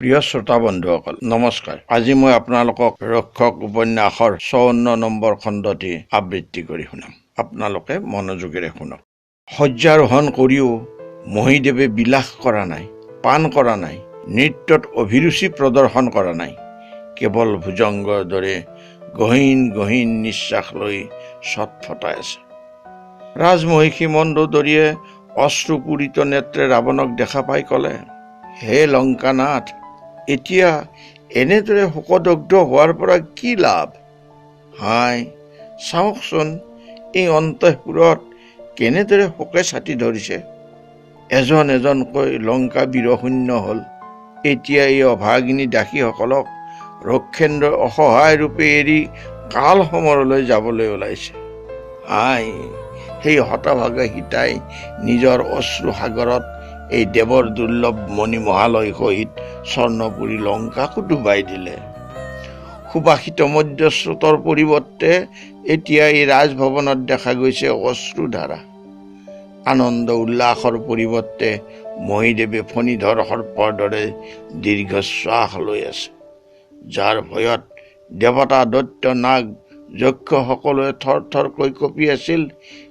প্ৰিয় শ্ৰোতা বন্ধুসকল নমস্কাৰ। আজি মই আপোনালোকক ৰক্ষক উপন্যাসৰ 54 নম্বৰ খণ্ডটি আবৃত্তি কৰি শুনাম। আপোনালোকে মনোযোগেৰে শুনক। শয্যাৰোহণ কৰিও মহীদেৱে বিলাস কৰা নাই, পান কৰা নাই, নৃত্যত অভিৰুচি প্ৰদৰ্শন কৰা নাই। কেৱল ভুজংগৰ দৰে গহীন গহীন নিশ্বাস লৈ ছটফটাই আছে। ৰাজমহিষী মণ্ডোদৰীয়ে অশ্ৰুপূৰিত নেত্ৰে ৰাৱণক দেখা পাই ক'লে, হে লংকানাথ, এতিয়া এনেদৰে শোকদগ্ধ হোৱাৰ পৰা কি লাভ? হাই, চাওকচোন এই অন্তঃপুৰত কেনেদৰে শোকে ছাতি ধৰিছে। এজন এজনকৈ লংকা বীৰশূন্য হ'ল। এতিয়া এই অভাগিনী দাসীসকলক ৰক্ষেন্দ্ৰ অসহায় ৰূপে এৰি কাল সমৰলৈ যাবলৈ ওলাইছে। হাই, সেই হতভাগা সীতাই নিজৰ অশ্ৰু সাগৰত এই দেৱৰ দুৰ্লভ মণিমহালয় সহিত স্বৰ্ণপুৰী লংকাকো ডুবাই দিলে। সুবাসিত মধ্যস্ৰোতৰ পৰিৱৰ্তে এতিয়া এই ৰাজভৱনত দেখা গৈছে অশ্ৰুধাৰা। আনন্দ উল্লাসৰ পৰিৱৰ্তে মহীদেৱে ফণীধৰ সৰ্পৰ দৰে দীৰ্ঘশ্বাস লৈ আছে, যাৰ ভয়ত দেৱতা, দৈত্য, নাগ, যক্ষ সকলোৱে থৰ থৰকৈ কঁপি আছিল।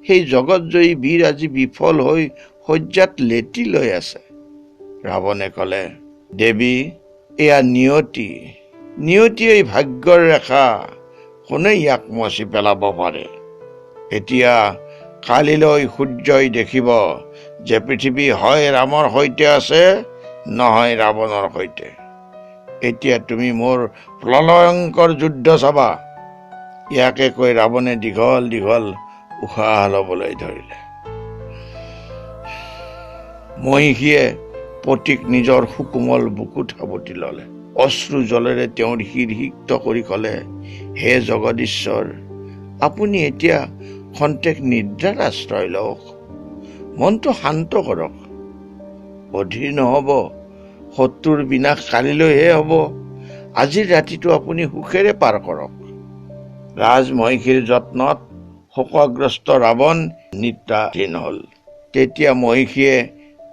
সেই জগতজয়ী বীৰ আজি বিফল হৈ শয্যাত লেটি লৈ আছে। ৰাৱণে ক'লে, দেৱী, এয়া নিয়তি, নিয়তি এই ভাগ্যৰ ৰেখা, কোনে ইয়াক মচি পেলাব পাৰে? এতিয়া কালিলৈ সূৰ্যই দেখিব যে পৃথিৱী হয় ৰামৰ সৈতে আছে, নহয় ৰাৱণৰ সৈতে। এতিয়া তুমি মোৰ প্ৰলয়ংকৰ যুদ্ধ চাবা। ইয়াকে কৈ ৰাৱণে দীঘল দীঘল উশাহ ল'বলৈ ধৰিলে। মহিষীয়ে পতিক নিজৰ সুকোমল বুকুত সাৱটি ল'লে। অশ্ৰু জলেৰে তেওঁৰ শিৰ সিক্ত কৰি ক'লে, হে জগদীশ্বৰ, আপুনি এতিয়া খন্তেক নিদ্ৰাৰ আশ্ৰয় লওক, মনটো শান্ত কৰক। অধীৰ নহ'ব, শত্ৰুৰ বিনাশ কালিলৈহে হ'ব। আজিৰ ৰাতিটো আপুনি সুখেৰে পাৰ কৰক। ৰাজমহিষীৰ যত্নত শোকগ্ৰস্ত ৰাৱণ নিদ্ৰাধীন হ'ল। তেতিয়া মহিষীয়ে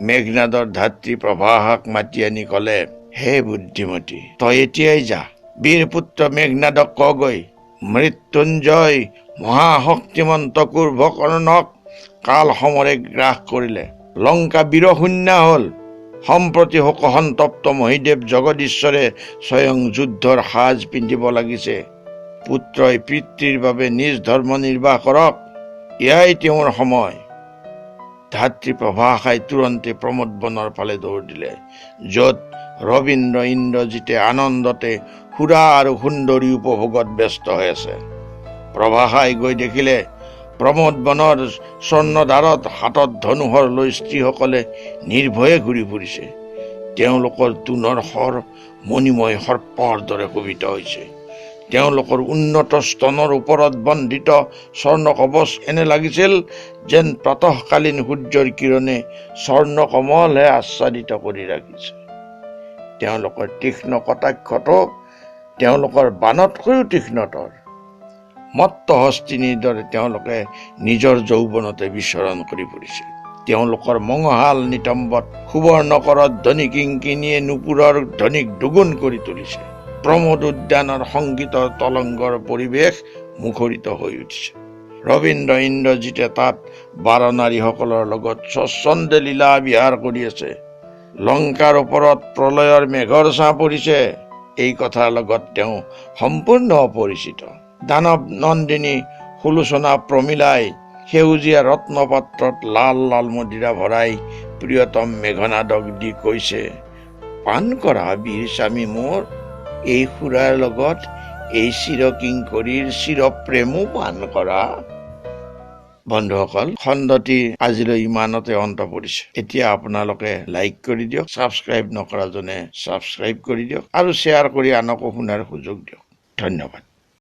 মেঘনাদৰ ধাত্ৰী প্ৰভাসাক মাতি আনি ক'লে, হে বুদ্ধিমতী, তই এতিয়াই যা, বীৰপুত্ৰ মেঘনাদক কগৈ, মৃত্যুঞ্জয় মহাশক্তিমন্ত কুম্ভকৰ্ণক কাল সমৰে গ্ৰাস কৰিলে, লংকা বীৰশূন্য হ'ল। সম্প্ৰতি শোকসন্তপ্ত মহীদেৱ জগদীশ্বৰে স্বয়ং যুদ্ধৰ সাজ পিন্ধিব লাগিছে। পুত্ৰই পিতৃৰ বাবে নিজ ধৰ্ম নিৰ্বাহ কৰক, এয়াই তেওঁৰ সময়। ধাত্ৰী প্ৰভাসাই তুৰন্তে প্ৰমোদ বনৰ ফালে দৌৰ দিলে, য'ত ৰবীন্দ্ৰ ইন্দ্ৰজিতে আনন্দতে সুৰা আৰু সুন্দৰী উপভোগত ব্যস্ত হৈ আছে। প্ৰভাসাই গৈ দেখিলে প্ৰমোদ বনৰ স্বৰ্ণদ্বাৰত হাতত ধনুহৰ লৈ স্ত্ৰীসকলে নিৰ্ভয়ে ঘূৰি ফুৰিছে। তেওঁলোকৰ তোনৰ শৰ মণিময় সৰ্পৰ দৰে শোভিত হৈছে। তেওঁলোকৰ উন্নত স্তনৰ ওপৰত বন্ধিত স্বৰ্ণ কৱচ এনে লাগিছিল যেন প্ৰাতঃকালীন সূৰ্যৰ কিৰণে স্বৰ্ণ কমলহে আচ্ছাদিত কৰি ৰাখিছে। তেওঁলোকৰ তীক্ষ্ণ কটাক্ষটো তেওঁলোকৰ বাণতকৈও তীক্ষ্ণতৰ। মত্ত হস্তিনীৰ দৰে তেওঁলোকে নিজৰ যৌৱনতে বিচৰণ কৰি ফুৰিছে। তেওঁলোকৰ মঙহাল নিতম্বত সুবৰ্ণকৰত ধ্বনি কিংকিনীয়ে নুপুৰৰ ধ্বনিক দুগুণ কৰি তুলিছে। প্ৰমোদ উদ্যানৰ সংগীতৰ তলংগৰ পৰিৱেশ মুখৰিত হৈ উঠিছে। ৰবীন্দ্ৰ ইন্দ্ৰজিতে তাত বাৰনাৰীসকলৰ লগত স্বচ্ছন্দে লীলা বিহাৰ কৰি আছে। লংকাৰ ওপৰত প্ৰলয়ৰ মেঘৰ ছাঁ পৰিছে, এই কথাৰ লগত তেওঁ সম্পূৰ্ণ অপৰিচিত। দানৱ নন্দিনী সুলোচনা প্ৰমীলাই সেউজীয়া ৰত্নপাত্ৰত লাল লাল মদিৰা ভৰাই প্ৰিয়তম মেঘনাদক দি কৈছে, পান কৰা বীৰ স্বামী মোৰ, এই সুৰাৰ লগত এই চিৰকিংকৰীৰ চিৰপ্ৰেমো পান কৰা। বন্ধুসকল, খণ্ডটি আজিলৈ ইমানতে অন্ত পৰিছে। এতিয়া আপোনালোকে লাইক কৰি দিয়ক, ছাবস্ক্ৰাইব নকৰাজনে ছাবস্ক্ৰাইব কৰি দিয়ক আৰু শ্বেয়াৰ কৰি আনকো শুনাৰ সুযোগ দিয়ক। ধন্যবাদ।